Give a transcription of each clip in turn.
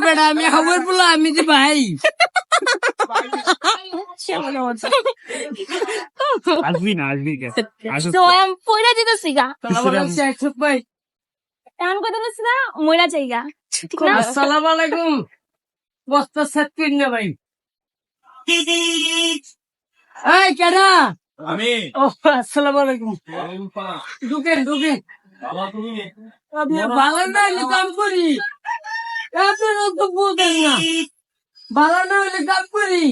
বেটা আমি খবর বললাম আমি যে ভাই আসবি না আসবি কে পয়লা যেতেছি গা ভাই এমন কথা বলছি না ময়লা জায়গা ঠিক না আসসালামু আলাইকুম বস্তা সেট করি না ভাই এই কেডা আমি ও আসসালামু আলাইকুম ঢুকেন ঢুকেন আপনি ভালো না হলে কাম করি আপনারা তো বলতেন না ভালো না হলে কাম করি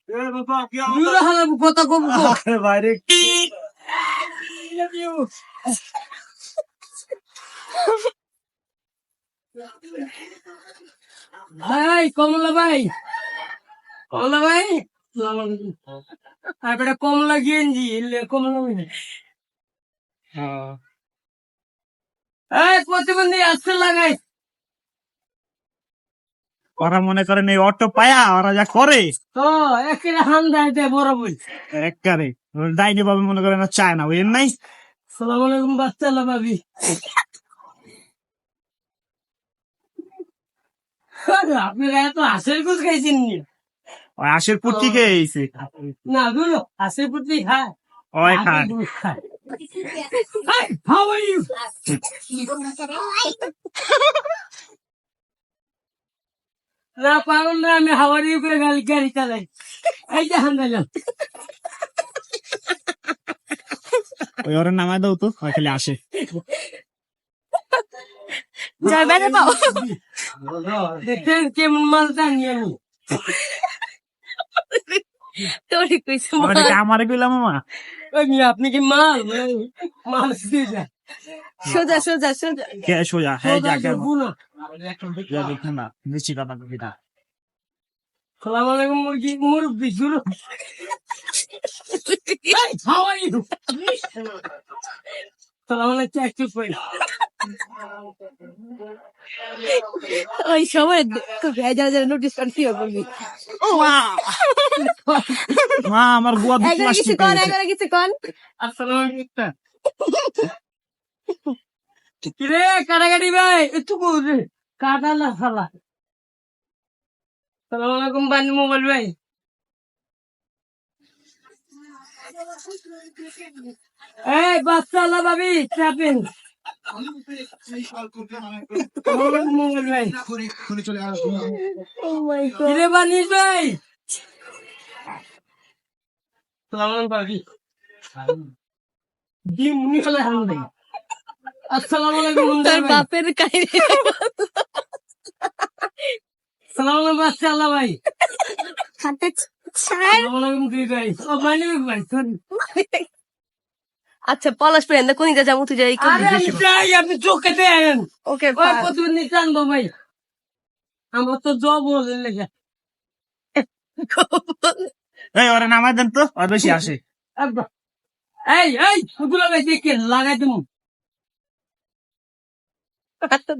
দূরে হালাম কথা কম বাইরে ভাই কমলা ভাই আর বেটা কমলা গেঞ্জি কমলা এই প্রতিবন্ধী আসতে লাগাই ওরা মনে করেন এই অটো পায়া ওরা যা করে তো একের হান দেয় বড় বই একবারে ডাইনি ভাবে মনে করেন চায় না বুঝেন নাই সালাম আলাইকুম বাচ্চা ভাবি আপনারা এত হাসের কুচ খাইছেন নি ওই আশের পুটি খেয়েছে না দুলো হাসের কুচি খায় ওই খায় খায় Hey, how are you? না পাগল না আমি হাওয়ারি করে গাড়ি চালাই এই যে হান দিলাম ওই ওরা নামায় দাও তো ওই খালি আসে জয় বেড়ে পাও দেখেন কেমন মাল টানি আমি তোরই কইছে আমারে কইলাম মামা ওই আপনি কি মাল মাল দিয়ে যায় সোজা সোজা সোজা কে সোজা হ্যাঁ যা কেন বুনা না নিশ্চিত না কবিতা সালাম আলাইকুম মুরব্বি শুরু how are you সালাম আলাইকুম একটু কই ওই সময় ভেজা যারা নোটিস করছি করবি মা আমার গোয়া দুটো এগারো কিছু কন এগারো কিছু কন আসসালামু আলাইকুম কিরে কাটাকাটি ভাই একটু বলছে কাটা না সালা সালাম আলাইকুম বানি মোবাইল ভাই এই বাচ্চা আল্লাহ ভাবি চাপেন মোবাইল ভাই কিরে বানিস ভাই সালাম আলাইকুম ভাবি ডিম মুনি ফেলে হান দেয় আসসালামু আলাইকুম তোর বাপের কাহিনী সালাম আলাইকুম বাচ্চা আল্লাহ ভাই হাতে ছাড় সালাম আলাইকুম তুই ভাই ও মানি ভাই সরি আচ্ছা পলাশ পেন কোন দিকে যাবো তুই যাই আরে আমি যাই আপনি চোখে দেন ওকে ওই প্রতিদিন টানবো ভাই আমার তো জব বলেন লেখা এই ওরা নামায় দেন তো আর বেশি আসে একবার এই ওগুলো ভাই দেখে লাগাই দেবো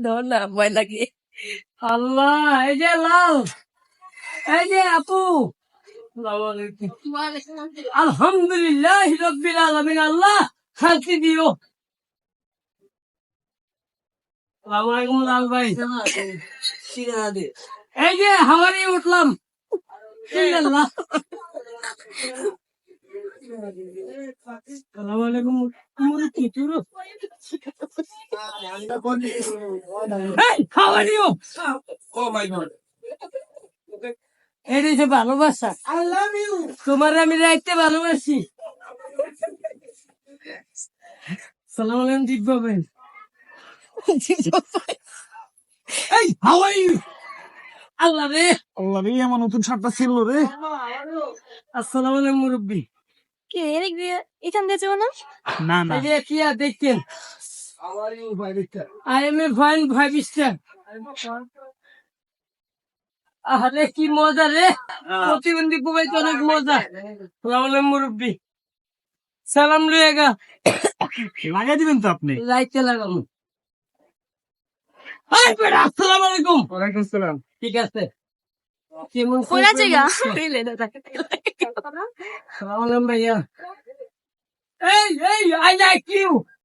ধর না ভয় লাগে আল্লাহ এই যে লাল এই যে আপু আলহামদুলিল্লাহ রব্বিল আলামিন আল্লাহ শান্তি দিও আসসালামু আলাইকুম লাল ভাই এই যে হাওয়ারি উঠলাম আল্লাহ আসসালামু আলাইকুম মুরুতি চুরু Hey, how are you? Oh my god এটা যে ভালোবাসা I love you. তোমার আমি রাখতে ভালোবাসি সালাম আলাইকুম দিব্য ভাই Hey, how are you? আল্লাহ রে আমার নতুন শার্টটা ছিল রে আসসালামু আলাইকুম মুরব্বি কে এদিক দিয়ে এখান দিয়ে যাবো না না না এই যে কি আর দেখতেন I am a fine five star. আরে কি মজা রে প্রতিবন্ধী কুবাই তো অনেক মজা সালাম মুরব্বি সালাম লুয়েগা লাগাই দিবেন তো আপনি লাইটে লাগানো আসসালামু আলাইকুম ওয়ালাইকুম আসসালাম ঠিক আছে কেমন কোন জায়গা সালাম আলাইকুম ভাইয়া Hey, I like you.